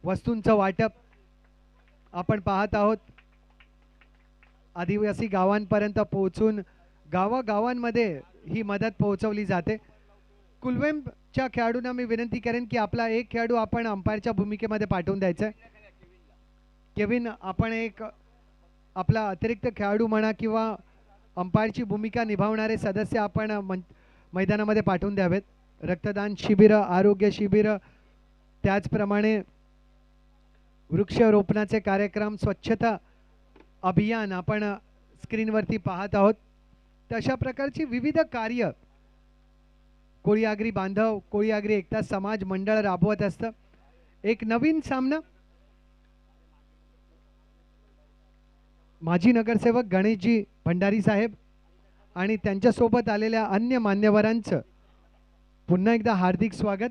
वस्तूंचं वाटप आपण पाहत आहोत. आदिवासी गावांपर्यंत पोहोचून गावागावांमध्ये ही मदत पोहोचवली जाते. कुलवेमच्या खेळाडूंना मी विनंती करेन की आपला एक खेळाडू आपण अंपायरच्या भूमिकेमध्ये पाठवून द्यायचा आहे. केविन, आपण एक आपला अतिरिक्त खेळाडू म्हणा किंवा अंपायरची भूमिका निभावणारे सदस्य आपण मैदानामध्ये पाठवून द्यावेत. रक्तदान शिबिर, आरोग्य शिबिर, त्याचप्रमाणे वृक्षरोपणाचे कार्यक्रम, स्वच्छता अभियान आपण स्क्रीनवरती पाहत आहोत. तशा प्रकारची विविध कार्य कोळी आगरी बांधव, कोळी आगरी एकता समाज मंडळ राबवत असतं. एक नवीन सामना माजी नगरसेवक गणेशजी भंडारी साहेब आणि त्यांच्यासोबत आलेल्या अन्य मान्यवरांचं पुन्हा एकदा हार्दिक स्वागत.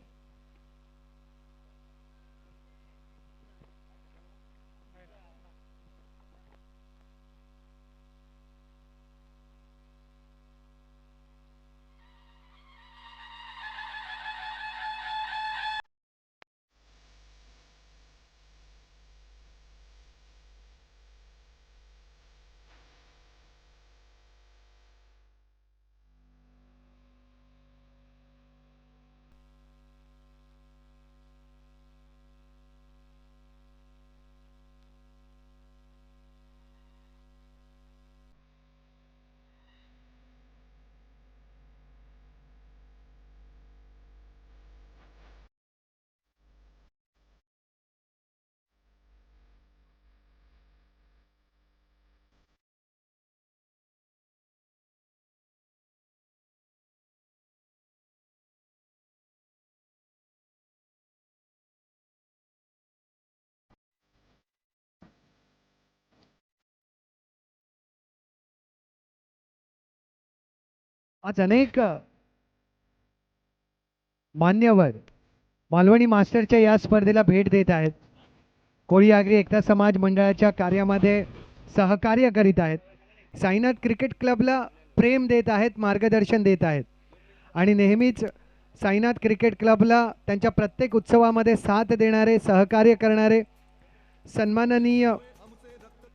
आज अनेक मान्यवर मालवणी मास्टरच्या या स्पर्धेला भेट देत आहेत. कोळी आगरी एकता समाज मंडळाच्या कार्यामध्ये सहकार्य करीत आहेत. साईनाथ क्रिकेट क्लबला प्रेम देत आहेत, मार्गदर्शन देत आहेत आणि नेहमीच साईनाथ क्रिकेट क्लबला त्यांच्या प्रत्येक उत्सवामध्ये साथ देणारे, सहकार्य करणारे सन्माननीय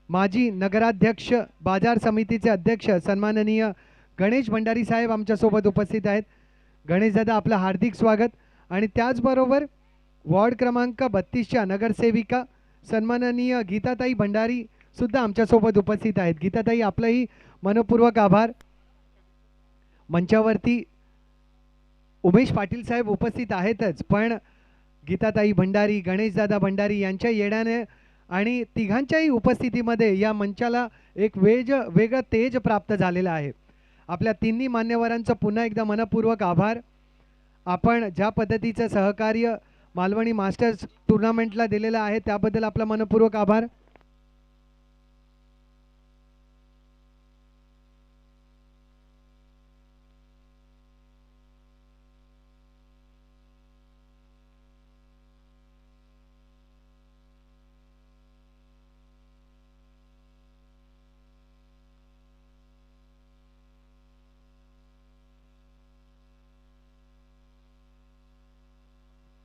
माजी नगराध्यक्ष, बाजार समितीचे अध्यक्ष सन्माननीय गणेश भंडारी साहेब आमच्यासोबत उपस्थित आहेत. गणेश दादा, आपलं हार्दिक स्वागत. आणि त्याचबरोबर वॉर्ड क्रमांक 32च्या नगरसेविका सन्माननीय गीताताई भंडारी सुद्धा आमच्यासोबत उपस्थित आहेत. गीताताई, आपलंही मनपूर्वक आभार. मंचावरती उमेश पाटील साहेब उपस्थित आहेतच, पण गीताताई भंडारी, गणेशदादा भंडारी यांच्या येण्याने आणि तिघांच्याही उपस्थितीमध्ये या मंचाला एक वेगळं तेज प्राप्त झालेलं आहे. आपल्या तिन्ही मान्यवरांचं पुन्हा एकदा मनपूर्वक आभार. आपण ज्या पद्धतीचं सहकार्य मालवणी मास्टर्स टुर्नामेंटला दिलेलं आहे त्याबद्दल आपला मनपूर्वक आभार.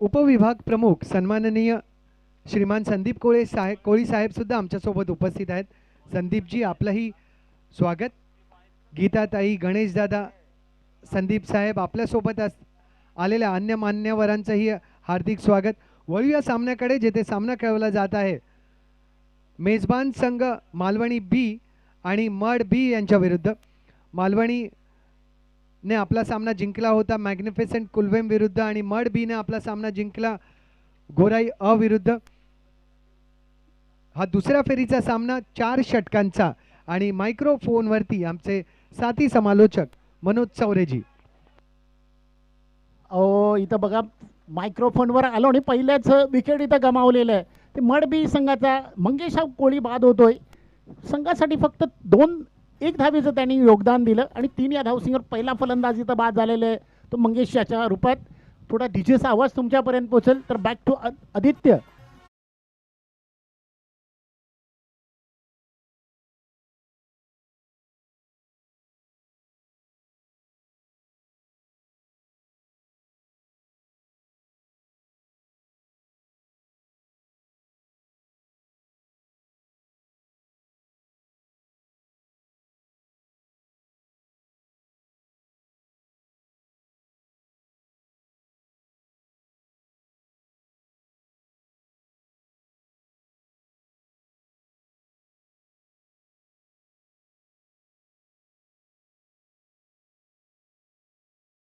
उपविभाग प्रमुख सन्माननीय श्रीमान संदीप कोळी साहेब सुद्धा आमच्यासोबत उपस्थित आहेत. संदीपजी, आपलंही स्वागत. गीताताई, गणेशदादा, संदीप साहेब, आपल्यासोबत आलेल्या अन्य मान्यवरांचंही हार्दिक स्वागत. वळूया सामन्याकडे, जेथे सामना खेळवला जात आहे मेजबान संघ मालवणी बी आणि मड बी यांच्या विरुद्ध. मालवणी ने आपला सामना जिंकला होता मॅग्निफिसेंट कुलवेम विरुद्ध आणि मड बी ने आपला सामना जिंकला गोराई अ विरुद्ध. हा दुसऱ्या फेरीचा सामना 4 षटकांचा आणि मायक्रोफोनवरती आमचे साथी समालोचक मनोज चौरेजी. इथं बघा, मायक्रोफोनवर आलो आणि पहिल्याच विकेट इथं गमावलेलं आहे. ते मडबी संघाचा मंगेश हा कोळी बाद होतोय. संघासाठी फक्त 1 धावेचं त्यांनी योगदान दिलं आणि 3 या धावसंख्येवर पहिला फलंदाज इथं बाद झालेला आहे तो मंगेश याच्या रूपात. थोडा डीजेचा आवाज तुमच्यापर्यंत पोहोचेल. तर बॅक टू आदित्य.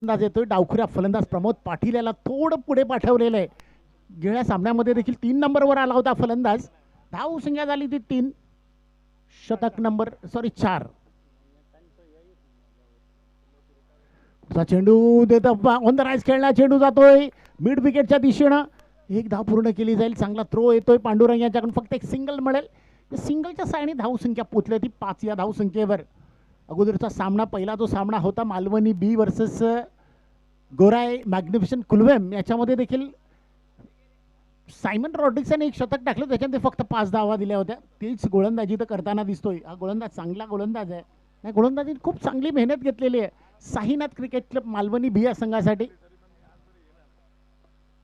फलंदाज येतोय डावखुऱ्या फलंदाज प्रमोद पाटील याला थोडं पुढे पाठवलेलं आहे. गेल्या सामन्यामध्ये देखील 3 नंबरवर आला होता फलंदाज. धाव संख्या झाली ती 3. शतक नंबर 4. चेंडू देत ऑन द राईज खेळला, चेंडू जातोय मिड विकेटच्या दिशेनं. एक धाव पूर्ण केली जाईल. चांगला थ्रो येतोय पांडुरंग यांच्याकडून, फक्त एक सिंगल मिळेल. सिंगलच्या साहाय्याने धावसंख्या पोचली ती 5 या धावसंख्येवर. अगोदरचा सामना, पहिला जो सामना होता मालवणी बी वर्सेस गोराय मॅग्निफिशन कुलवेम, याच्यामध्ये देखील सायमन रॉड्रिक्सने एक शतक टाकलं, त्याच्यामध्ये फक्त 5 धावा दिल्या होत्या. तीच गोलंदाजी तर करताना दिसतोय. हा गोलंदाज चांगला गोलंदाज आहे. या गोलंदाजीत खूप चांगली मेहनत घेतलेली आहे. साईनाथ क्रिकेट क्लब मालवणी बी या संघासाठी.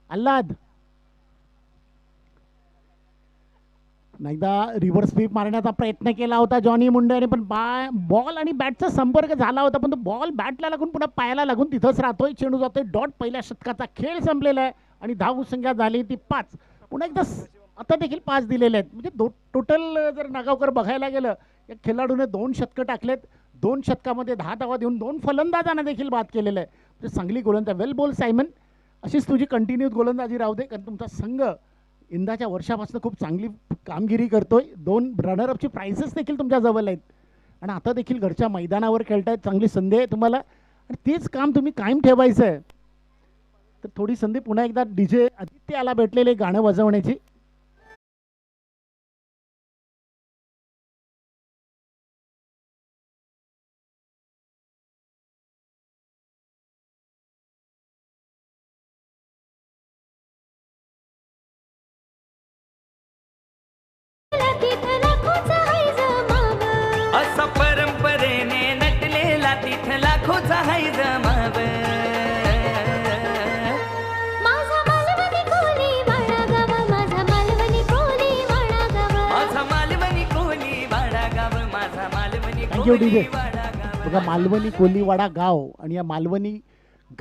आल्हाद एकदा रिव्हर्स स्वीप मारण्याचा प्रयत्न केला होता जॉनी मुंडेने, पण बॉल आणि बॅटचा संपर्क झाला होता, पण तो बॉल बॅटला लागून पुन्हा पायाला लागून तिथंच राहतोय. चेंडू जातोय डॉट. पहिल्या षटकाचा खेळ संपलेला आहे आणि धावसंख्या झाली ती 5. पुन्हा एकदा आता देखील 5 दिलेले आहेत. म्हणजे टोटल जर नागावकर बघायला गेलं, या खेळाडूने 2 शतकं टाकलेत. 2 शतकामध्ये 10 धावा देऊन 2 फलंदाजांना देखील बाद केलेलं आहे. म्हणजे चांगली गोलंदाज. वेल बोल सायमन, अशीच तुझी कंटिन्यू गोलंदाजी राहू दे, कारण तुमचा संघ यंदाच्या वर्षापासून खूप चांगली कामगिरी करतोय. 2 रनरअपची प्राइजेस देखील तुमच्या जवळ आहेत आणि आता देखील घरच्या मैदानावर खेळतायत. चांगली संधी आहे तुम्हाला आणि तेच काम तुम्ही कायम ठेवायचं आहे. तर थोडी संधी पुन्हा एकदा डीजे आदित्य याला भेटलेले गाणं वाजवण्याची. असा परंपरेने नटलेला तिथ लाखोचा हाय जमाव. माझा मालवणी कोली वाडा गाव, माझा मालवणी कोली वाडा गाव, माझा मालवणी कोली वाडा गाव, माझा मालवणी थँक्यू डीजे. कोली वाडा गाव. बघा मालवणी कोलीवाडा गाव आणि या मालवणी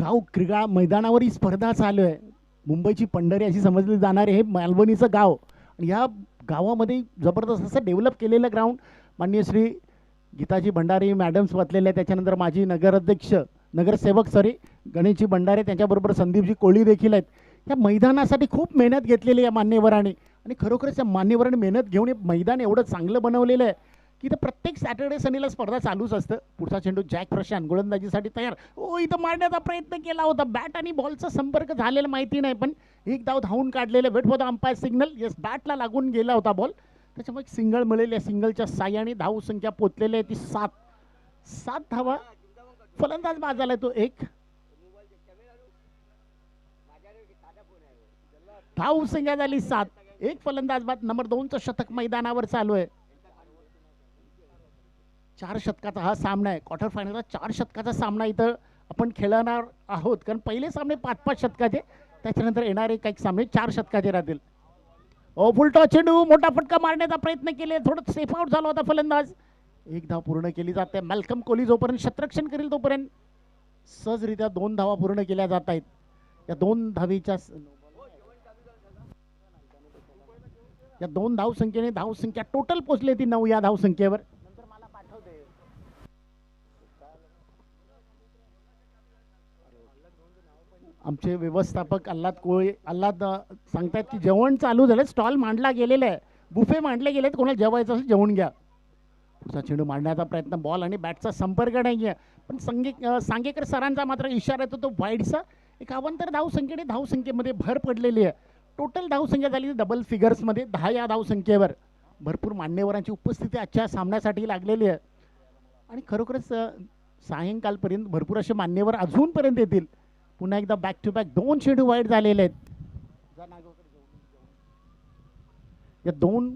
गाव क्रीडा मैदानावर ही स्पर्धा चालू आहे. मुंबईची पंढरी अशी समजली जाणारे हे मालवणीचं गाव आणि या गावामध्ये जबरदस्त असं डेव्हलप केलेलं ग्राउंड. माननीय श्री गीताजी भंडारी मॅडम्स वाचलेले आहेत. त्याच्यानंतर माजी नगरसेवक गणेशजी भंडारे, त्यांच्याबरोबर संदीपजी कोळी देखील आहेत. या मैदानासाठी खूप मेहनत घेतलेली आहे मान्यवरांनी आणि खरोखरच या मान्यवरांनी मेहनत घेऊन हे मैदान एवढं चांगलं बनवलेलं आहे की इथं प्रत्येक सॅटर्डे सनीला स्पर्धा चालूच असतं. पुढचा चेंडू जॅक प्रशांत गोलंदाजीसाठी तयार. इथं मारण्याचा प्रयत्न केला होता. बॅट आणि बॉलचा संपर्क झालेला माहिती नाही, पण एक धाव धावून काढलेलं. Wait for the umpire signal. Yes, बॅटला लागून गेला होता बॉल, त्याच्यामुळे सिंगल मिळेल. या सिंगलच्या साह्याने धाव संख्या पोचलेली आहे ती 7 धावा. फलंदाज बाद झालाय तो 1. धाव संख्या झाली 7. 1 फलंदाज बाद. नंबर 2चं शतक मैदानावर चालू आहे. 4 शतकाचा हा सामना आहे. क्वार्टर फायनलचा 4 शतकाचा सामना इथं आपण खेळणार आहोत, कारण पहिले सामने 5-5 शतकाचे, त्याच्यानंतर येणारे काही सामने 4 शतकाचे राहतील. फुलटॉस चेंडू, मोठा फटका मारण्याचा प्रयत्न केले, थोडं सेफ आउट झाला होता फलंदाज. 1 धाव पूर्ण केली जाते. मॅल्कम कोहली जोपर्यंत क्षेत्ररक्षण करेल तोपर्यंत सहजरित्या 2 धावा पूर्ण केल्या जात आहेत. या 2 धावीच्या धावसंख्येने धावसंख्या टोटल पोचली ती 9 या धावसंख्येवर. आमचे व्यवस्थापक आल्हाद सांगतात की जेवण चालू झालं, स्टॉल मांडला गेलेला आहे, बुफे मांडले गेलेत, कोणाला जेवायचं असेल जेवून घ्या. पुढचा चेंडू मांडण्याचा प्रयत्न, बॉल आणि बॅटचा संपर्क नाही आहे, पण सांगेकर सरांचा मात्र इशारा येतो तो वाईडचा. एक अवांतर धावसंख्येमध्ये भर पडलेली आहे. टोटल धावसंख्या झाली डबल फिगर्समध्ये 10 या धावसंख्येवर. भरपूर मान्यवरांची उपस्थिती आजच्या सामन्यासाठी लागलेली आहे आणि खरोखरच सायंकाळपर्यंत भरपूर असे मान्यवर अजूनपर्यंत येतील. पुन्हा एकदा बॅक टू बॅक 2 चेंडू वाईड झालेले आहेत. या 2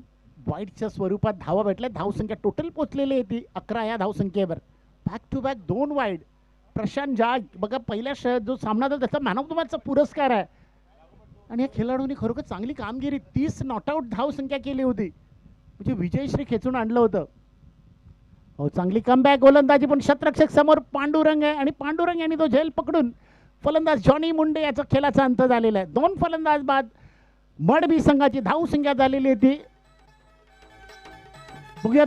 वाईडच्या स्वरूपात धावा भेटल्या. धावसंख्या टोटल पोचलेली आहे ती 11 या धावसंख्येवर. Back to back 2 wide. Prashant जाग बघा पहिल्या जो सामना झाला त्याचा मॅन ऑफ द मॅचचा पुरस्कार आहे आणि या खेळाडूंनी खरोखर चांगली कामगिरी 30 नॉट आउट धावसंख्या केली होती, म्हणजे विजयश्री खेचून आणलं होतं. चांगली कमबॅक गोलंदाजी, पण शतरक्षक समोर पांडुरंग आहे आणि पांडुरंग यांनी तो झेल पकडून फलंदाज जॉनी मुंडे याचा खेळाचा अंत झालेला आहे. 2 फलंदाज बाद. मडबी संघाची धावसंख्या झालेली आहे ती बघूया.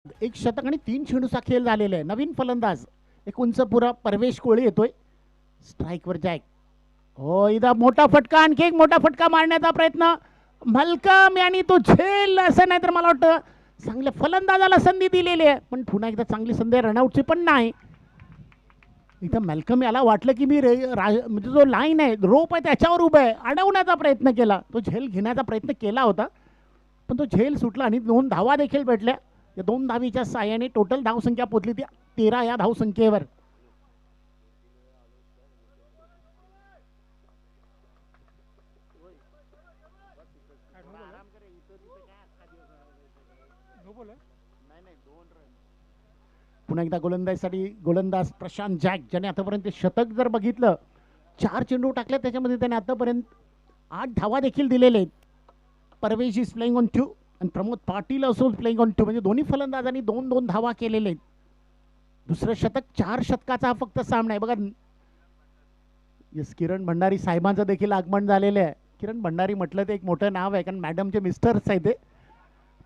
एक शतक आणि 3 चेंडूचा खेळ झालेला आहे. नवीन फलंदाज एक उंचपुरा परवेश कोळी येतोय स्ट्राईकवर जॅक. हो, इथं मोठा फटका, आणखी एक मोठा फटका मारण्याचा प्रयत्न मलकम यांनी तो झेल असं नाही तर मला वाटतं चांगल्या फलंदाजाला संधी दिलेली आहे, पण पुन्हा एकदा चांगली संधी रनआउटची पण नाही. इथं मॅल्कम याला वाटलं की मी म्हणजे जो लाईन आहे रोप आहे त्याच्यावर उभं आहे, अडवण्याचा प्रयत्न केला, तो झेल घेण्याचा प्रयत्न केला होता पण तो झेल सुटला आणि 2 धावा देखील भेटल्या. या 2 धावीच्या साहाय्याने टोटल धावसंख्या पोचली ती 13 या धावसंख्येवर. पुन्हा एकदा गोलंदाजीसाठी गोलंदाज प्रशांत जॅक, ज्याने आतापर्यंत शतक जर बघितलं 4 चेंडू टाकले त्याच्यामध्ये त्याने आतापर्यंत 8 धावा देखील दिलेले आहेत. परवेश इज प्लेइंग ऑन 2 आणि प्रमोद पाटील असो प्लेइंग ऑन 2, म्हणजे दोन्ही फलंदाजांनी 2-2 धावा केलेले आहेत. दुसरं शतक 4 षटकाचा हा फक्त सामना आहे बघा. यस, किरण भंडारी साहेबांचं देखील आगमन झालेलं आहे. किरण भंडारी म्हटलं ते एक मोठं नाव आहे कारण मॅडमचे मिस्टर्स आहे ते.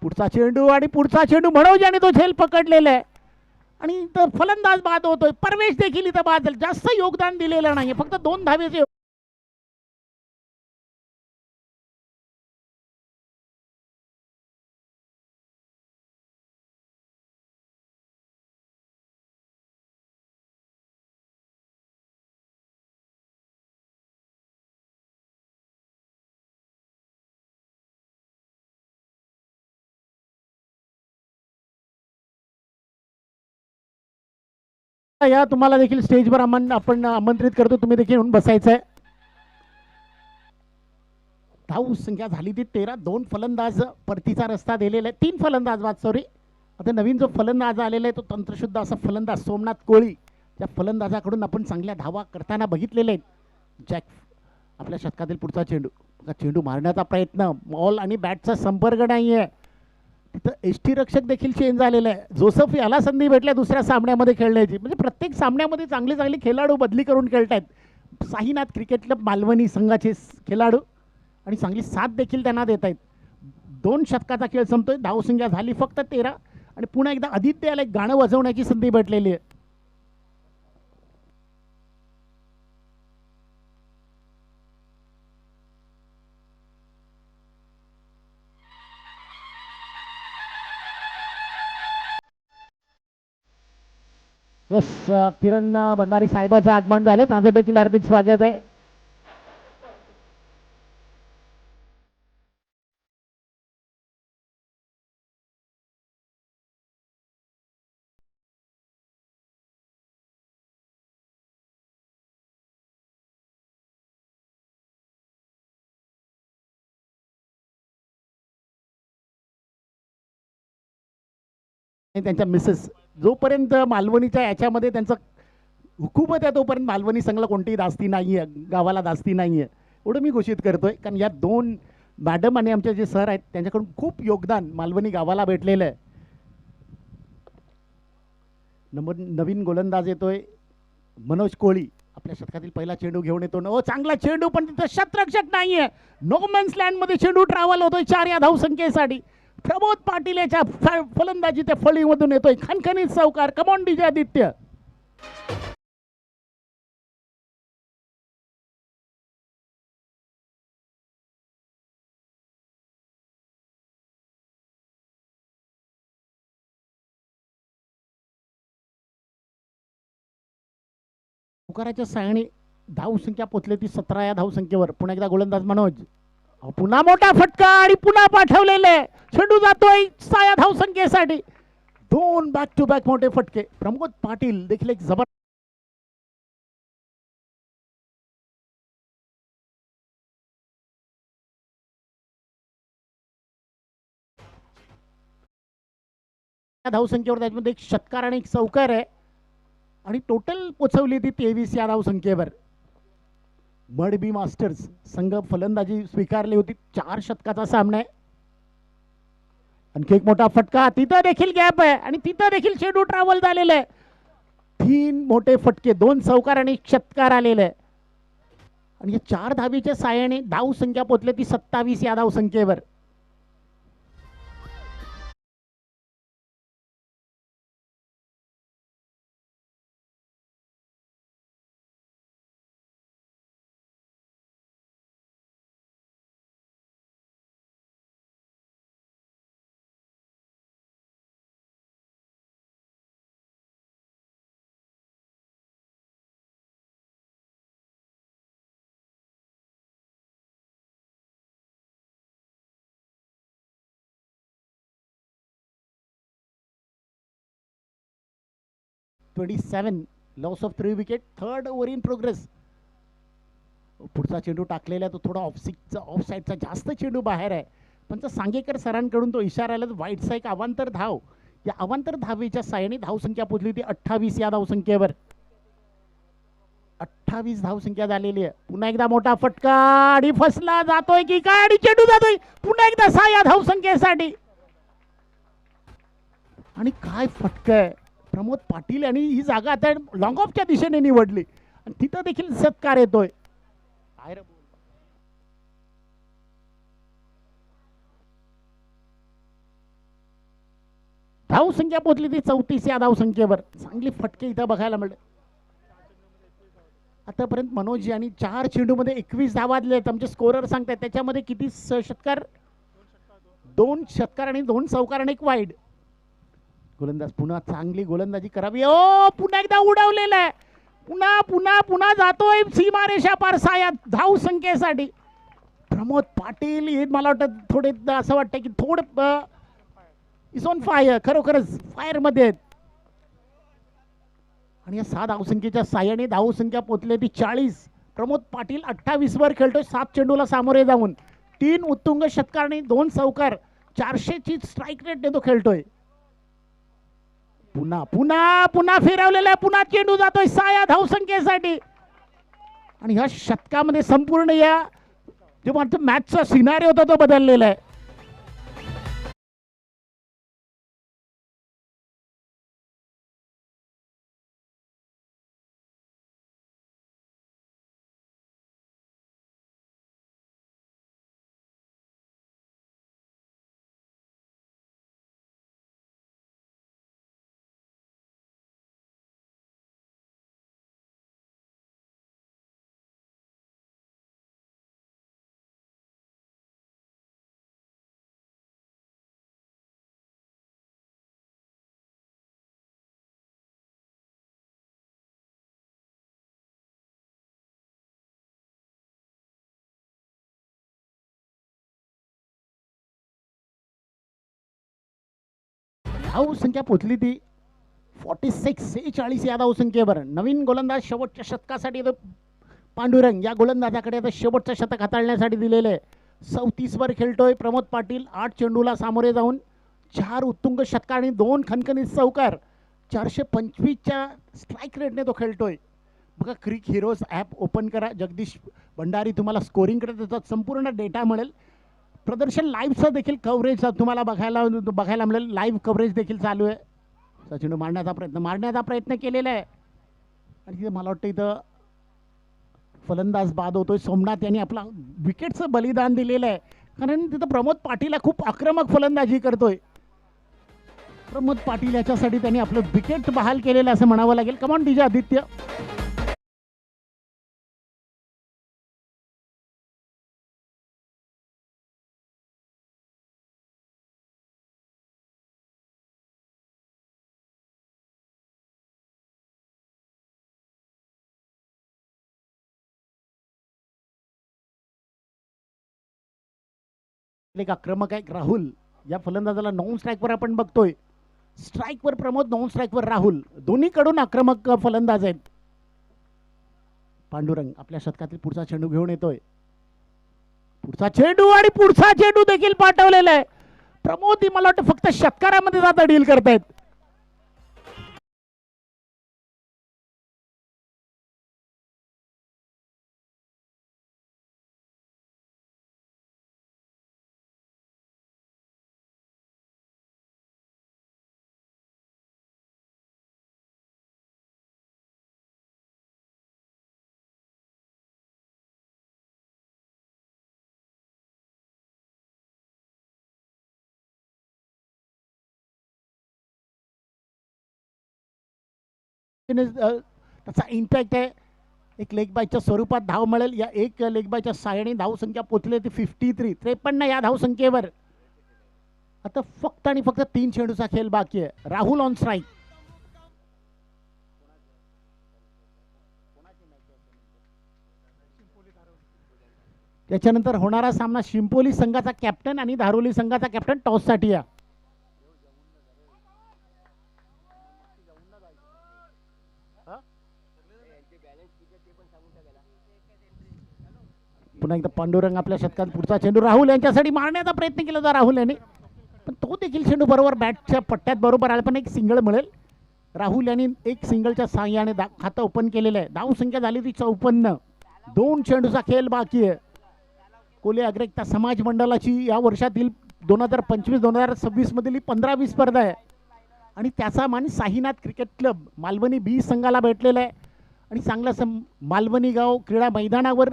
पुढचा चेंडू आणि पुढचा चेंडू मनोज याने तो झेल पकडलेला आहे आणि इथं फलंदाज बाद होतोय. परवेश देखील इथं बाद झाला, जास्त योगदान दिलेलं नाही, फक्त 2 धावेचे. या तुम्हाला देखील स्टेजवर आपण आमंत्रित करतो, तुम्ही देखील येऊन बसायचं आहे. धाव संख्या झाली ती 13. 2 फलंदाज परतीचा रस्ता दिलेला आहे, 3 फलंदाज बाद सॉरी. आता नवीन जो फलंदाज आलेला आहे तो तंत्रशुद्ध असा फलंदाज सोमनाथ कोळी, त्या फलंदाजाकडून आपण चांगल्या धावा करताना बघितलेले आहेत. जॅक आपल्या शतकातील पुढचा चेंडू, चेंडू मारण्याचा प्रयत्न, बॉल आणि बॅटचा संपर्क नाही आहे. तिथं एसटी रक्षक देखील चेंज झालेला आहे. जोसेफ याला संधी भेटल्या दुसऱ्या सामन्यामध्ये खेळण्याची, म्हणजे प्रत्येक सामन्यामध्ये चांगले चांगले खेळाडू बदली करून खेळतायत. साईनाथ क्रिकेट क्लब मालवणी संघाचे खेळाडू आणि चांगली साथ देखील त्यांना देत आहेत. 2 षटकाचा खेळ संपतोय, धावसंख्या झाली फक्त 13 आणि पुन्हा एकदा आदित्य याला एक गाणं वाजवण्याची संधी भेटलेली आहे. यस, किरण भंडारी साहेबांचं आगमन झालं, त्यांचं देखील हार्दिक स्वागत आहे. त्यांच्या मिसेस जोपर्यंत मालवणीच्या याच्यामध्ये त्यांचं हुकूमत आहे तोपर्यंत मालवणी संघाला कोणतीही दास्ती नाही आहे, गावाला दास्ती नाही आहे, एवढं मी घोषित करतोय. कारण या 2 मॅडम आणि आमचे जे सर आहेत त्यांच्याकडून खूप योगदान मालवणी गावाला भेटलेलं आहे. नवीन गोलंदाज येतोय मनोज कोळी, आपल्या शतकातील पहिला चेंडू घेऊन येतो. चांगला चेंडू पण तिथं शतरक्षक नाहीये, नो मॅन्स लँडमध्ये चेंडू ट्रॅव्हल होतोय 4 या धावसंख्येसाठी. प्रमोद पाटील याच्या फलंदाजी त्या फळीमधून येतोय खणखणीत चौकार. Come on DJ Aditya. चौकाराच्या साहाय्याने धावसंख्या पोचली ती 17 या धावसंख्येवर. पुन्हा एकदा गोलंदाज मनोज, पुन्हा मोठा फटका आणि पुन्हा पाठवलेले चेंडू जातोय 6 या धावसंख्येसाठी. 2 बॅक टू बॅक मोठे फटके. प्रमोद पाटील देखील एक जबर धावसंख्येवर, त्याच्यामध्ये एक षटकार आणि एक चौकार आहे आणि टोटल पोचवली ती 23 या धावसंख्येवर. मडबी मास्टर्स संघ फलंदाजी स्वीकारली होती. 4 षटकाचा सामना आहे. आणखी एक मोठा फटका, तिथं देखील गॅप आहे आणि तिथं देखील चेंडू ट्रॅव्हल झालेला आहे. 3 मोठे फटके, 2 चौकार आणि 1 षटकार आलेले आहे आणि या 4 धावीच्या साहाय्याने धावसंख्या पोचली ती 27 या धावसंख्येवर. 27, loss of 3 wicket. Third over in progress. पुढचा चेंडू टाकलेला तो थोडा ऑफ साईडचा जास्त चेंडू बाहेर आहे. पण सांगेकर सरांकडून तो इशारा आला वाईटचा एक अवांतर धाव. या अवांतर धावेच्या साहाय्याने धावसंख्या पोहोचली होती 28 या धावसंख्येवर. 28 धावसंख्या झालेली आहे. पुन्हा एकदा मोठा फटका आणि फसला जातोय की काय आणि चेंडू जातोय पुन्हा एकदा 6 या धावसंख्येसाठी. आणि काय फटका आहे. प्रमोद पाटील यांनी ही जागा आता लॉंग ऑफच्या दिशेने निवडली आणि तिथं देखील सत्कार येतोय. धावसंख्या पोहोचली ती 34 या धावसंख्येवर. चांगली फटके इथं बघायला मिळते. आतापर्यंत मनोज यांनी 4 चेंडूमध्ये 21 धावा दिलेत. आमचे स्कोरर सांगतात त्याच्यामध्ये किती षटकार, 2 षटकार आणि 2 चौकार आणि 1 वाईड. गोलंदाज पुन्हा चांगली गोलंदाजी करावी. ओ पुन्हा एकदा उडवलेला आहे. पुन्हा पुन्हा पुन्हा जातोय सीमारेषा पार 6 या धावसंख्येसाठी. प्रमोद पाटील हे मला वाटतं थोडे असं वाटतं की थोडं इज ऑन फायर, खरोखरच फायर मध्ये आहेत. आणि या 6 धावसंख्येच्या साह्याने धावसंख्या पोहोचली ती 40. प्रमोद पाटील 28 वर खेळतोय 7 चेंडूला सामोरे जाऊन. 3 उत्तुंग षटकार आणि 2 चौकार. 400 ची स्ट्राईक रेटने तो खेळतोय. पुन्हा पुन्हा पुन्हा फिरवलेला आहे. पुन्हा चेंडू जातोय 6 या धावसंख्येसाठी. आणि ह्या षटकामध्ये संपूर्ण या जो मॅचचा सिनारी होता तो बदललेला आहे. धावसंख्या पोहोचली ती 46 या धावसंख्येवर. नवीन गोलंदाज शेवटच्या शतकासाठी पांडुरंग या गोलंदाजाकडे आता शेवटचं शतक हाताळण्यासाठी दिलेले. 34 वर खेळतोय प्रमोद पाटील. 8 चेंडूला सामोरे जाऊन 4 उत्तुंग षटकार आणि 2 खणखणीत चौकार. 425च्या स्ट्राईक रेटने तो खेळतोय. बघा क्रिक हिरोज ॲप ओपन करा. जगदीश भंडारी तुम्हाला स्कोरिंगकडे त्याचा संपूर्ण डेटा मिळेल. प्रदर्शन लाईव्हचं देखील कव्हरेज तुम्हाला बघायला मिळेल. लाईव्ह कव्हरेज देखील चालू आहे. चेंडू मारण्याचा प्रयत्न केलेला आहे. आणि तिथे मला वाटतं इथं फलंदाज बाद होतोय. सोमनाथ यांनी आपला विकेटचं बलिदान दिलेलं आहे. कारण तिथं प्रमोद पाटील खूप आक्रमक फलंदाजी करतोय. प्रमोद पाटील याच्यासाठी त्यांनी आपलं विकेट बहाल केलेलं असं म्हणावं लागेल. Come on DJ Aditya. एक आक्रमक आहे राहुल. या फलंदाजाला 9 स्ट्राईकवर आपण बघतोय. स्ट्राईकवर प्रमोद, 9 स्ट्राईकवर राहुल. दोन्हीकडून आक्रमक फलंदाज आहेत. पांडुरंग आपल्या शतकातील पुढचा चेंडू घेऊन येतोय. पुढचा चेंडू आणि पुढचा चेंडू देखील पाठवलेला आहे. प्रमोद मला वाटतं फक्त षटकारामध्ये जाता डील करतायत. त्याचा इम्पॅक्ट आहे. एक लेग बायच्या स्वरूपात धाव मिळेल. या एक लेग बायच्या साहाय्याने धावसंख्या पोहोचली ती 53 या धावसंख्येवर. आता फक्त आणि फक्त 3 चेंडूचा खेळ बाकी आहे. Rahul on strike. त्याच्यानंतर होणारा सामना शिंपोली संघाचा कॅप्टन आणि धारोली संघाचा कॅप्टन टॉससाठी आहे. पुन्हा एकदा पांडुरंग आपल्या शतकात पुढचा चेंडू राहुल यांच्यासाठी मारण्याचा प्रयत्न केला होता राहुल यांनी, पण तो देखील चेंडू बरोबर बॅटच्या पट्ट्यात बरोबर आला, पण एक सिंगल मिळेल. राहुल यांनी एक सिंगलच्या साह्याने खातं ओपन केलेलं आहे. धाव संख्या झाली ती 54. 2 चेंडूचा खेळ बाकी आहे. कोली अग्रेक्ता समाज मंडळाची या वर्षातील 2025-2026 मधील 15वी स्पर्धा आहे आणि त्याचा मान साईनाथ क्रिकेट क्लब मालवणी बी संघाला भेटलेला आहे. आणि चांगलं मालवणी गाव क्रीडा मैदानावर,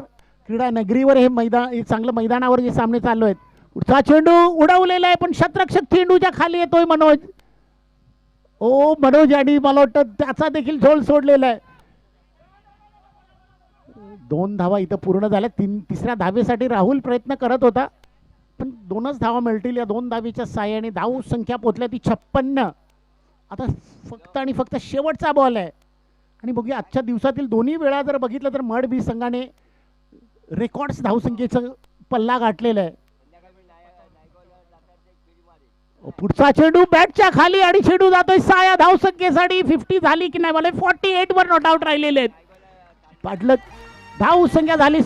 क्रीडा नगरीवर हे चांगलं मैदानावर जे सामने चालू आहेत. पुढचा चेंडू उडवलेला आहे, पण शतरक्षक चेंडूच्या खाली येतोय मनोज. मनोज आणि मला वाटतं त्याचा देखील झोल सोडलेला आहे. 2 धावा इथं पूर्ण झाल्या. तिसऱ्या धावेसाठी राहुल प्रयत्न करत होता, पण 2च धावा मिळतील. या 2 धावेच्या साह्याने धाव संख्या पोहोचल्या ती 56. आता फक्त आणि फक्त शेवटचा बॉल आहे आणि बघूया आजच्या दिवसातील दोन्ही वेळा जर बघितलं तर मड बी संघाने रेकॉर्ड्स धावसंख्येचं पल्ला गाठलेला आहे. पुढचा चेंडू बॅटच्या खाली आणि चेंडू जातोय साया. धावसंख्येसाठी 50 झाली की नाही मला 48 वर नॉट आउट राहिलेले आहेत. पाटलं धाव संख्या झाली.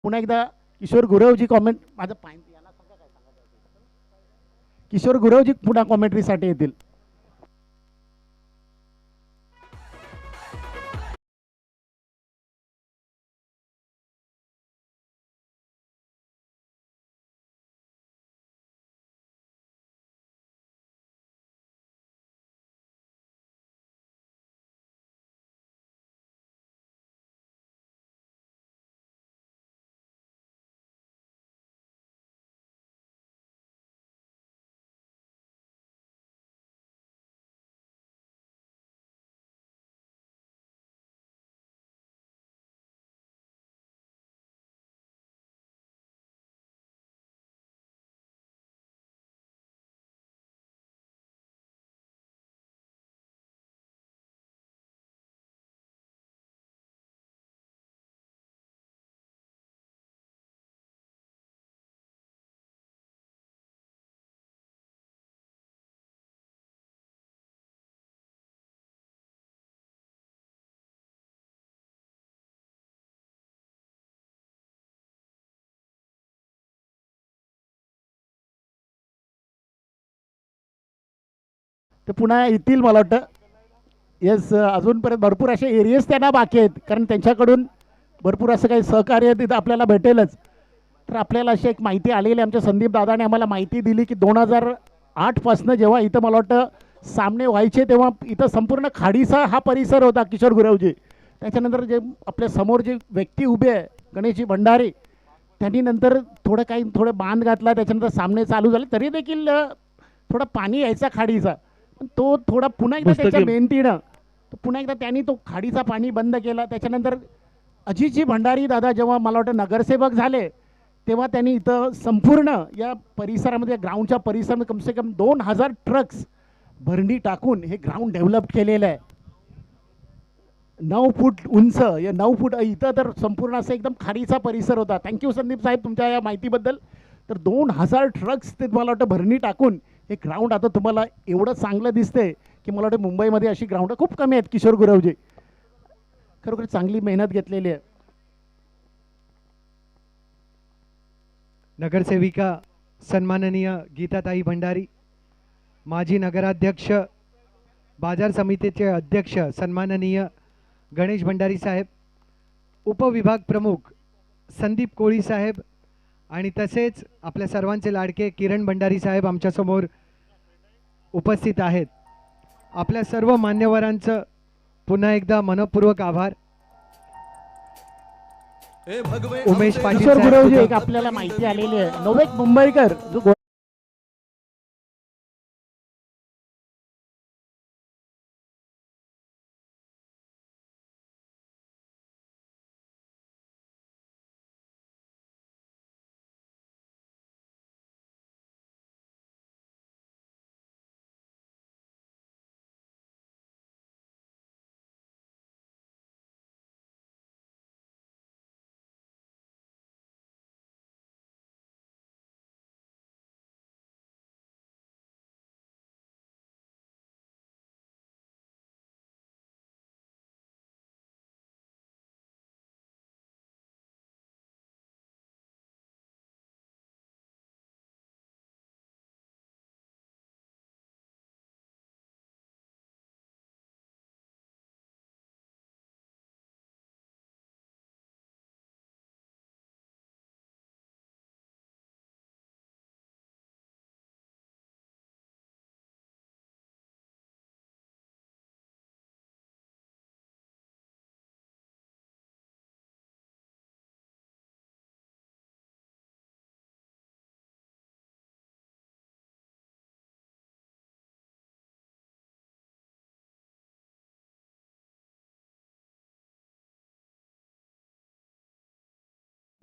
पुन्हा एकदा किशोर गुरवजी कॉमेंट माझं पाय याला सांगा काय सांगा. किशोर गुरवजी पुन्हा कॉमेंट्रीसाठी येतील. ते पुन्हा येतील मला वाटतं. येस, अजूनपर्यंत भरपूर असे एरियाज त्यांना बाकी आहेत, कारण त्यांच्याकडून भरपूर असं काही सहकार्य तिथं आपल्याला भेटेलच. तर आपल्याला अशी एक माहिती आलेली आहे. आमच्या संदीप दादाने आम्हाला माहिती दिली की 2008पासनं जेव्हा इथं मला वाटतं सामने व्हायचे तेव्हा इथं संपूर्ण खाडीचा हा परिसर होता किशोर गुरवजी. त्याच्यानंतर जे आपल्या समोर जे व्यक्ती उभे आहे गणेशजी भंडारी, त्यांनी नंतर थोडं बांध घातला, त्याच्यानंतर सामने चालू झाले. तरी देखील थोडं पाणी यायचा खाडीचा, पण तो थोडा पुन्हा एकदा त्याच्या मेहनतीनं पुन्हा एकदा त्यांनी तो खाडीचा पाणी बंद केला. त्याच्यानंतर अजितजी भंडारी दादा जेव्हा मला वाटतं नगरसेवक झाले तेव्हा त्यांनी इथं संपूर्ण या परिसरामध्ये ग्राउंडच्या परिसरामध्ये कमसे कम 2000 ट्रक्स भरणी टाकून हे ग्राउंड डेव्हलप केलेलं आहे. 9 फूट उंच, या 9 फूट इथं तर संपूर्ण असं एकदम खाडीचा परिसर होता. थँक्यू संदीप साहेब तुमच्या या माहितीबद्दल. तर 2000 ट्रक्स ते मला वाटतं भरणी टाकून हे ग्राउंड आता तुम्हाला एवढं चांगलं दिसतंय की मला वाटतं मुंबईमध्ये अशी ग्राउंड खूप कमी आहेत. किशोर गुरवजी खरोखर चांगली मेहनत घेतलेली आहे. नगरसेविका सन्माननीय गीताताई भंडारी, माजी नगराध्यक्ष बाजार समितीचे अध्यक्ष सन्माननीय गणेश भंडारी साहेब, उपविभाग प्रमुख संदीप कोळी साहेब आणि तसेच आपल्या सर्वांचे लाडके किरण भंडारी साहेब आमच्यासमोर उपस्थित आहेत. आपल्या सर्व मान्यवरांचं पुन्हा एकदा मनपूर्वक आभार. उमेश पाटील किशोर साहेब गुरवजी सुद्धा- एक आपल्याला माहिती आलेली आहे. नवेक मुंबईकर जो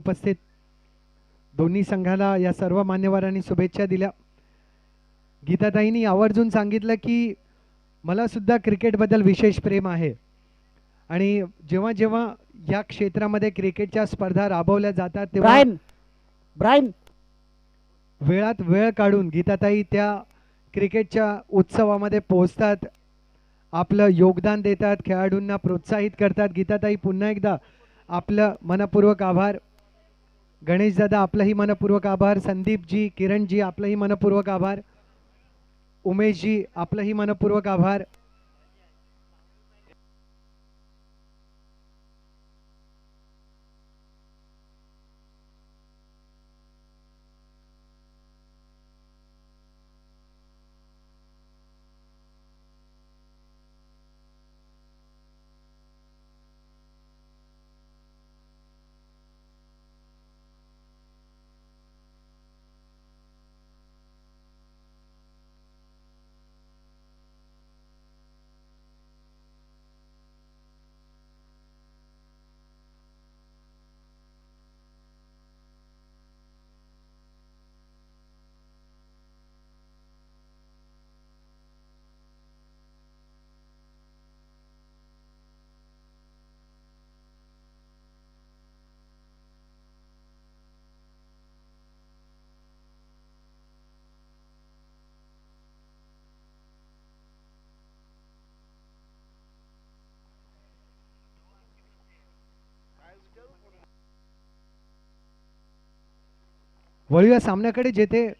उपस्थित दोन्ही संघाला या सर्व मान्यवरांनी शुभेच्छा दिल्या. गीताताईंनी आवर्जून सांगितलं की मला सुद्धा क्रिकेटबद्दल विशेष प्रेम आहे आणि जेव्हा जेव्हा या क्षेत्रामध्ये क्रिकेटच्या स्पर्धा राबवल्या जातात तेव्हा ब्रायन वेळात वेळ काढून गीताताई त्या क्रिकेटच्या उत्सवामध्ये पोहोचतात, आपलं योगदान देतात, खेळाडूंना प्रोत्साहित करतात. गीताताई पुन्हा एकदा आपलं मनपूर्वक आभार. गणेश दादा आपलंही मनपूर्वक आभार. संदीपजी, किरणजी आपलंही मनपूर्वक आभार. उमेशजी आपलंही मनपूर्वक आभार. वळूया सामन्याकडे, जेथे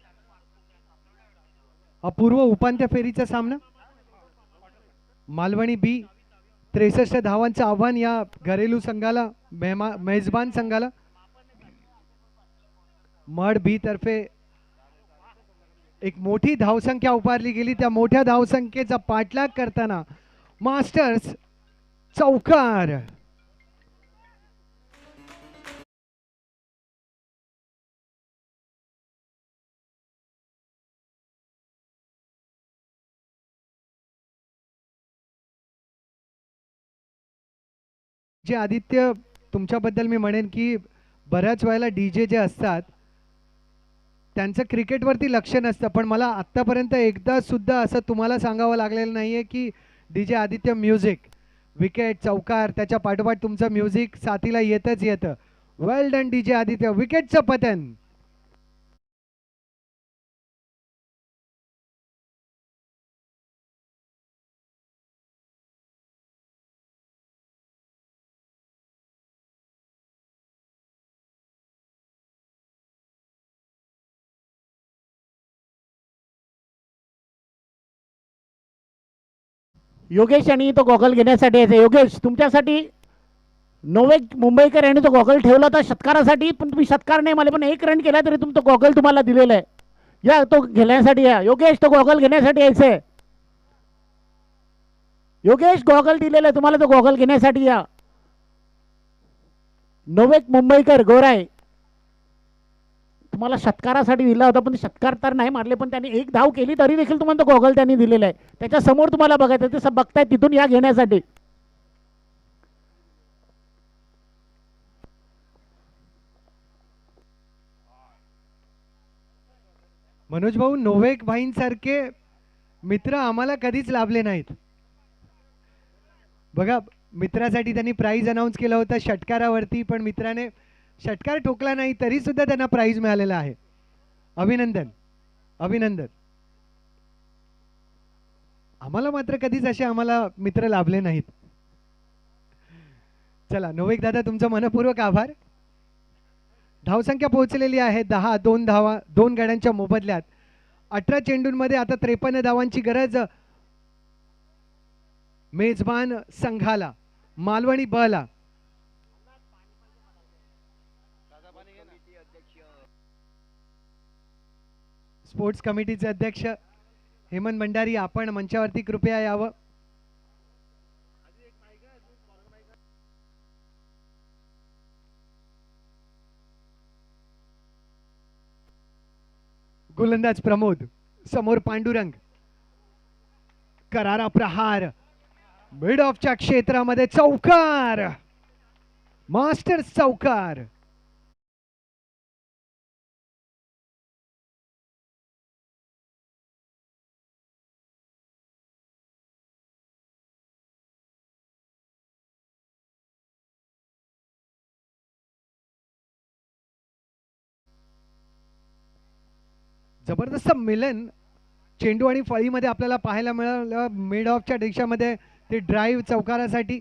अपूर्व उपांत्य फेरीचा सामना. मालवणी बी 63 धावांचं आव्हान या घरेलू संघाला, मेजबान संघाला. मड बी तर्फे एक मोठी धावसंख्या उभारली गेली. त्या मोठ्या धावसंख्येचा पाठलाग करताना मास्टर्स चौकार. जे आदित्य, तुमच्याबद्दल मी म्हणेन की बऱ्याच वेळेला डीजे जे असतात त्यांचं क्रिकेटवरती लक्ष नसतं, पण मला आत्तापर्यंत एकदा सुद्धा असं तुम्हाला सांगावं लागलेलं नाही आहे की डीजे आदित्य म्युझिक, विकेट, चौकार, त्याच्या पाठोपाठ तुमचं म्युझिक साथीला येतच येतं. वेल डन डीजे आदित्य. विकेटचं पतन. योगेश यांनी तो गॉगल घेण्यासाठी यायचं. योगेश, तुमच्यासाठी नोवेक मुंबईकर यांनी तो गॉगल ठेवला होता षटकारासाठी, पण तुम्ही षटकार नाही मारले, पण 1 रन केला तरी तुमचा गॉगल तुम्हाला दिलेला आहे. या तो घेण्यासाठी या. योगेश, तो गॉगल घेण्यासाठी यायचंय. योगेश, गॉगल दिलेला आहे तुम्हाला, तो गॉगल घेण्यासाठी या. नोवेक मुंबईकर गोराय तुम्हाला षटकारासाठी दिला होता, पण षटकार तर नाही मारले, पण त्यांनी 1 धाव केली तरी देखील तुम्हाला तो गॉगल त्यांनी दिलेला आहे. त्याच्या समोर तुम्हाला बघायचं, ते सब बघताय तिथून या घेण्यासाठी. मनोज भाऊ, नोवेक भाईंसारखे मित्र आम्हाला कधीच लाभले नाहीत. बघा, मित्रासाठी त्यांनी प्राइज अनाऊन्स केलं होतं षटकारावरती, पण मित्राने षटकार ठोकला नाही तरी सुद्धा त्यांना प्राइज मिळालेला आहे. अभिनंदन, अभिनंदन. आम्हाला मात्र कधीच असे आम्हाला मित्र लाभले नाहीत. चला नोवेक दादा, तुमचं मनपूर्वक आभार. धावसंख्या पोहोचलेली आहे 10. 2 धावा 2 गड्यांच्या मोबदल्यात. 18 चेंडूंमध्ये आता 53 धावांची गरज मेजबान संघाला, मालवणी बला. स्पोर्ट्स कमिटीचे अध्यक्ष हेमंत भंडारी, आपण मंचावरती कृपया यावं. गोलंदाज प्रमोद, समोर पांडुरंग. करारा प्रहार मिड ऑफच्या क्षेत्रामध्ये चौकार. मास्टर्स चौकार. जबरदस्त मिलन चेंडू आणि फळीमध्ये आपल्याला पाहायला मिळालं. मिड ऑफच्या दिशेमध्ये ते ड्राईव्ह चौकारासाठी.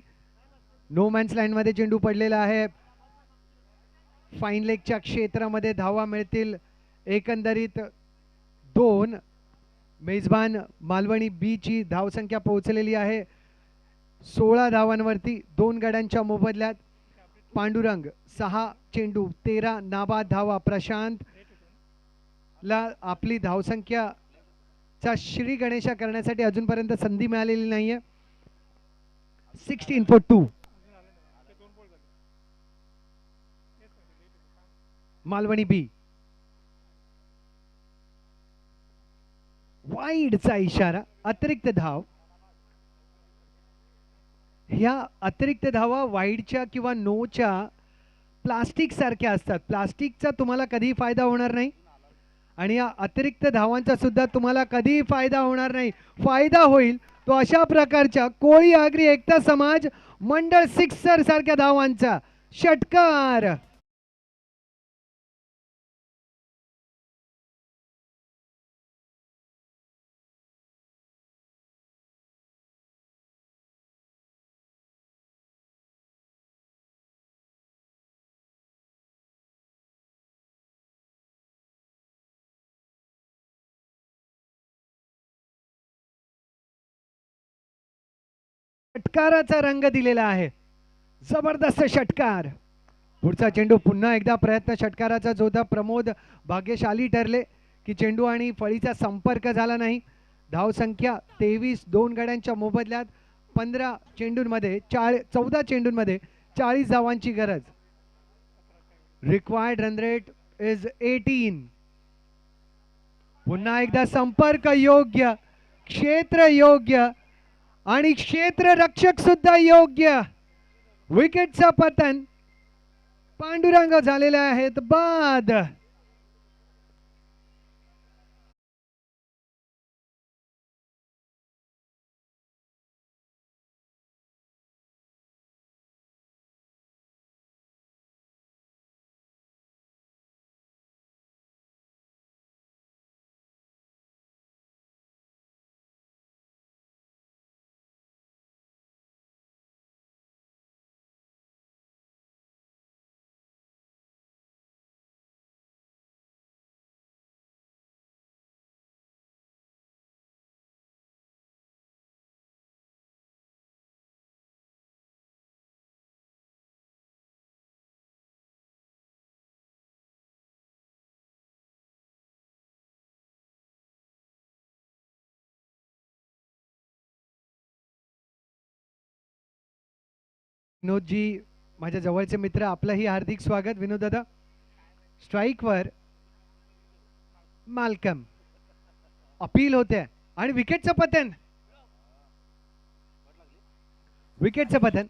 नो मॅन्स लाईनमध्ये चेंडू पडलेला आहे. फाईन लेगच्या क्षेत्रामध्ये धावा मिळतील एकंदरीत 2. मेजबान मालवणी बी ची धावसंख्या पोहोचलेली आहे 16 धावांवरती 2 गड्यांच्या मोबदल्यात. पांडुरंग 6 चेंडू 13 नाबाद धावा. प्रशांत ला आपली धावसंख्या चा श्री गणेशा करण्यासाठी अजूनपर्यंत संधी मिळालेली नाहीये. 16 for 2. मालवणी बी. वाईडचा इशारा. अतिरिक्त धाव. ह्या अतिरिक्त धावा वाईडच्या किंवा नोच्या प्लास्टिक सारख्या असतात. प्लास्टिकचा तुम्हाला कधी फायदा होणार नाही आणि या अतिरिक्त धावांचा सुद्धा तुम्हाला कधी फायदा होणार नाही. फायदा होईल तो अशा प्रकारच्या कोळी आगरी एकता समाज मंडळ सिक्सर सारख्या धावांचा. षटकार. षटकाराचा रंग दिलेला आहे. जबरदस्त षटकार. पुढचा चेंडू पुन्हा एकदा प्रयत्न षटकाराचा जोधा. प्रमोद भाग्यशाली ठरले की चेंडू आणि फळीचा संपर्क झाला नाही. धावसंख्या 23. 2 गड्यांच्या मोबदल्यात 15 चेंडूंमध्ये 14 चेंडूंमध्ये 40 धावांची गरज. Required run rate is 18. पुन्हा एकदा संपर्क योग्य, क्षेत्र योग्य आणि क्षेत्ररक्षक सुद्धा योग्य. विकेटचं पतन. पांडुरंग झालेले आहेत बाद. विनोदजी माझ्या जवळचे मित्र, आपलंही हार्दिक स्वागत. विनोद दादा, स्ट्राईकवर मालकम. अपील होते आणि विकेटचं पतन. विकेटचं पतन.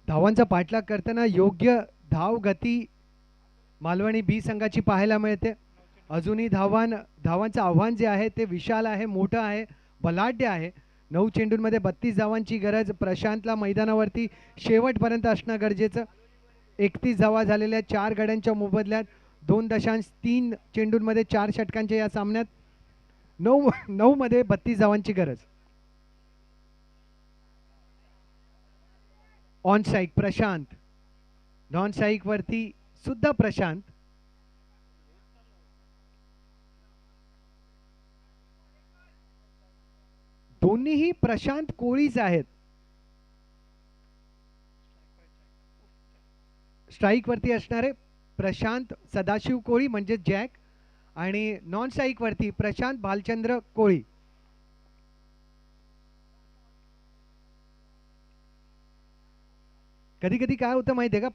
धावांचा पाठलाग करताना योग्य धाव गती मालवणी बी संघाची पाहायला मिळते. अजूनही धावांचं आव्हान जे आहे ते विशाल आहे, मोठं आहे, बलाढ्य आहे. 9 चेंडूंमध्ये 32 धावांची गरज. प्रशांतला मैदानावरती शेवटपर्यंत असणं गरजेचं. 31 धावा झालेल्या 4 गड्यांच्या मोबदल्यात 2.3 चेंडूंमध्ये 4 षटकांच्या या सामन्यात 9 मध्ये 32 धावांची गरज. On strike Prashant. Non strike वरती सुद्धा प्रशांत. दोन्हीही प्रशांत कोळीच आहेत. स्ट्राईक वरती असणारे प्रशांत सदाशिव कोळी म्हणजे जॅक आणि नॉन स्ट्राईक वरती प्रशांत भालचंद्र कोळी. कधी कधी काय होतं माहिती आहे का,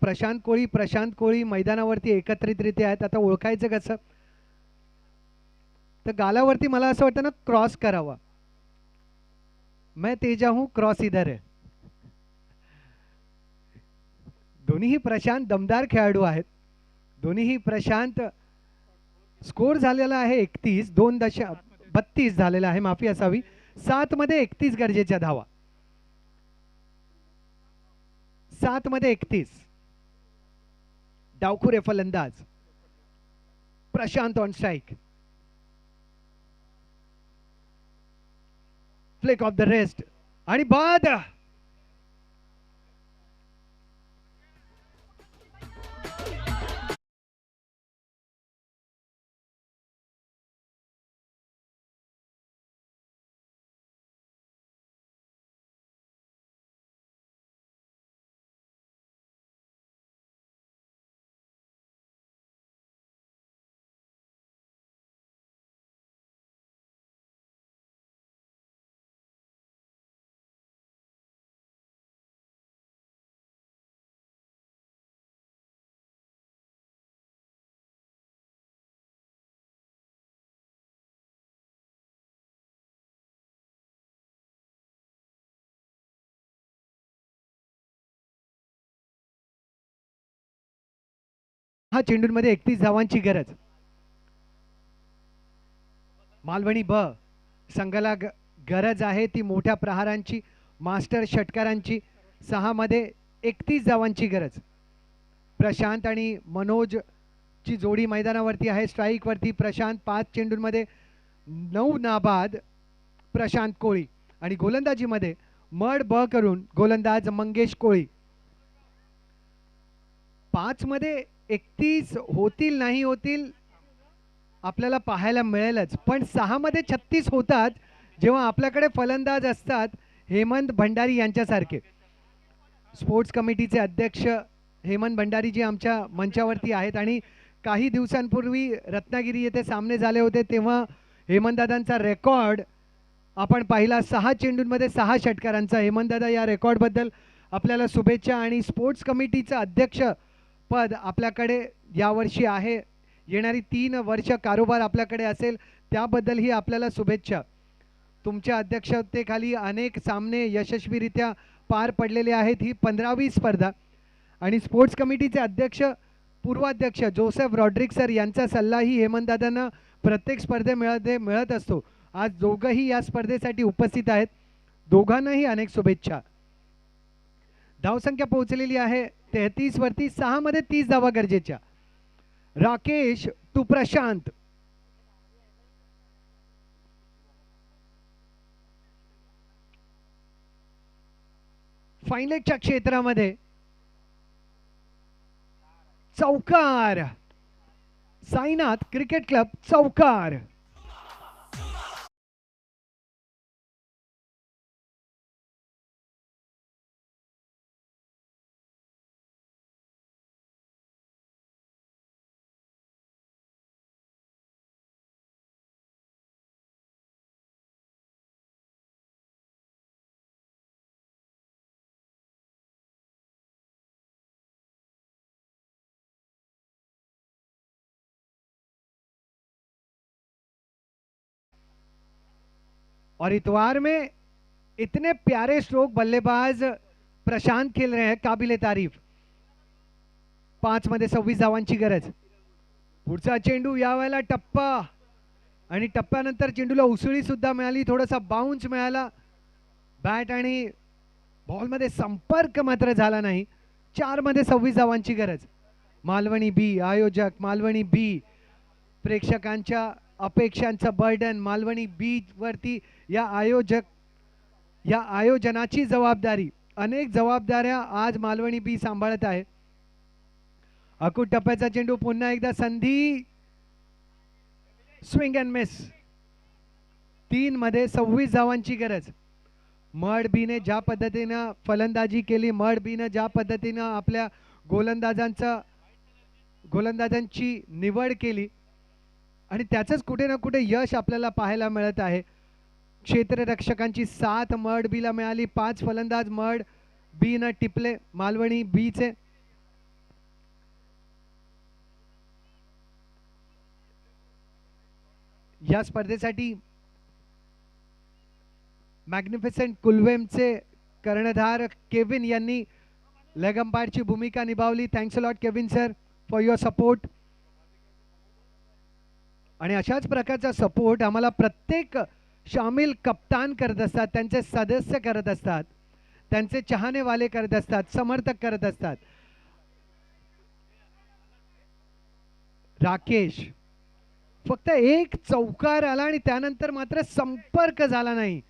प्रशांत कोळी मैदानावरती एकत्रितरित्या आहेत. आता ओळखायचं कसं, तर गालावरती मला असं वाटतं ना क्रॉस करावा. मैं तेजा हूं, क्रॉस इधर है. दोन्हीही प्रशांत दमदार खेळाडू आहेत. दोन्हीही प्रशांत स्कोर झालेला आहे 32 झालेला आहे, माफी असावी. 7 मध्ये 31 गरजेच्या धावा. 7 मध्ये 31. डावखुरे फलंदाज Prashant on strike. Flick of the rest आणि बाद. हा चेंडूंमध्ये 31 धावांची गरज. मालवणी ब संघाला गरज आहे ती मोठ्या प्रहारांची, मास्टर षटकारांची. 6 मध्ये 31 धावांची गरज. प्रशांत आणि मनोज ची जोडी मैदानावरती आहे. स्ट्राईक वरती प्रशांत. 5 चेंडूंमध्ये 9 नाबाद प्रशांत कोळी. आणि गोलंदाजीमध्ये मड ब करून गोलंदाज मंगेश कोळी. 5 मध्ये 31 होतील नाही होतील आपल्याला पाहायला मिळेलच, पण 6 मध्ये 36 होतात जेव्हा आपल्याकडे फलंदाज असतात हेमंत भंडारी यांच्यासारखे. स्पोर्ट्स कमिटीचे अध्यक्ष हेमंत भंडारी जी आमच्या मंचावरती आहेत. आणि काही दिवसांपूर्वी रत्नागिरी येथे सामने झाले होते तेव्हा हेमंतदादांचा रेकॉर्ड आपण पाहिला, 6 चेंडूंमध्ये 6 षटकारांचा. हेमंतदादा या रेकॉर्डबद्दल आपल्याला शुभेच्छा. आणि स्पोर्ट्स कमिटीचं अध्यक्ष पद आपल्याकडे यावर्षी आहे. येणारी 3 वर्ष कारभार आपल्याकडे असेल त्याबद्दलही आपल्याला शुभेच्छा. तुमच्या अध्यक्षतेखाली अनेक सामने यशस्वीरित्या पार पडलेले आहेत. ही 15वी स्पर्धा. आणि स्पोर्ट्स कमिटीचे अध्यक्ष पूर्वाध्यक्ष जोसेफ रॉड्रिक सर यांचा सल्लाही हेमंतदादांना प्रत्येक स्पर्धेमध्ये मिळत असतो. आज दोघंही या स्पर्धेसाठी उपस्थित आहेत. दोघांनाही अनेक शुभेच्छा. धावसंख्या पोहोचलेली आहे 33 वरती. 6 मध्ये 30 धावा गरजेच्या. राकेश टू प्रशांत. फाईनलेगच्या क्षेत्रामध्ये चौकार. साईनाथ क्रिकेट क्लब चौकार. और इतवार में इतने प्यारे स्ट्रोक बल्लेबाज प्रशांत खेल रहे हैं, काबिले तारीफ. 5 मध्ये 26 धावांची गरज. पुढचा चेंडू यावेळेला टप्पा आणि टप्प्यानंतर चेंडूला उसळी सुद्धा मिळाली, थोडासा बाउन्स मिळाला. बॅट आणि बॉलमध्ये संपर्क मात्र झाला नाही. 4 मध्ये 26 धावांची गरज. मालवणी बी आयोजक, मालवणी बी प्रेक्षकांच्या अपेक्षांचं बर्डन मालवणी बी वरती. या आयोजनाची जबाबदारी, अनेक जबाबदाऱ्या आज मालवणी बी सांभाळत आहे. अकूट टप्प्याचा चेंडू पुन्हा एकदा संधी. Swing and miss. 3 मध्ये 26 धावांची गरज. मड बीने ज्या पद्धतीनं फलंदाजी केली, मड बीने ज्या पद्धतीनं आपल्या गोलंदाजांची निवड केली, आणि त्याचंच कुठे ना कुठे यश आपल्याला पाहायला मिळत आहे. क्षेत्ररक्षकांची साथ मड बीला मिळाली. 5 फलंदाज मड बी न टिपले मालवणी बीचे. या स्पर्धेसाठी मॅग्निफिसेंट कुलवेमचे कर्णधार केविन यांनी लेग अंपायरची भूमिका निभावली. Thanks a lot Kevin sir for your support. आणि अशाच प्रकारचा सपोर्ट आम्हाला प्रत्येक शामिल कप्तान करत असतात, त्यांचे सदस्य करत असतात, त्यांचे चाहनेवाले करत असतात, समर्थक करत असतात. राकेश फक्त एक चौकार आला आणि त्यानंतर मात्र संपर्क झाला नाही.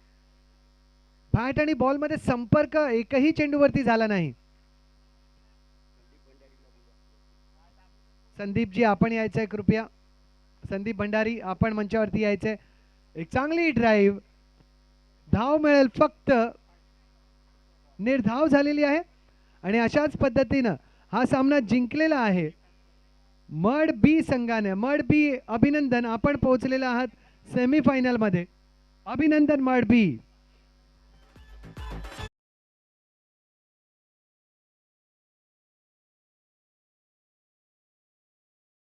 बॅट आणि बॉल मध्ये संपर्क एकही चेंडूवरती झाला नाही. संदीपजी आपण यायचंय कृपया. संदीप भंडारी आपण मंचावरती यायचंय. एक चांगली ड्राईव्ह, धाव मिळेल फक्त, निर्धाव झालेली आहे आणि अशाच पद्धतीनं हा सामना जिंकलेला आहे मड बी संघाने. मड बी अभिनंदन, आपण पोहोचलेला आहात सेमीफायनल मध्ये. अभिनंदन मड बी.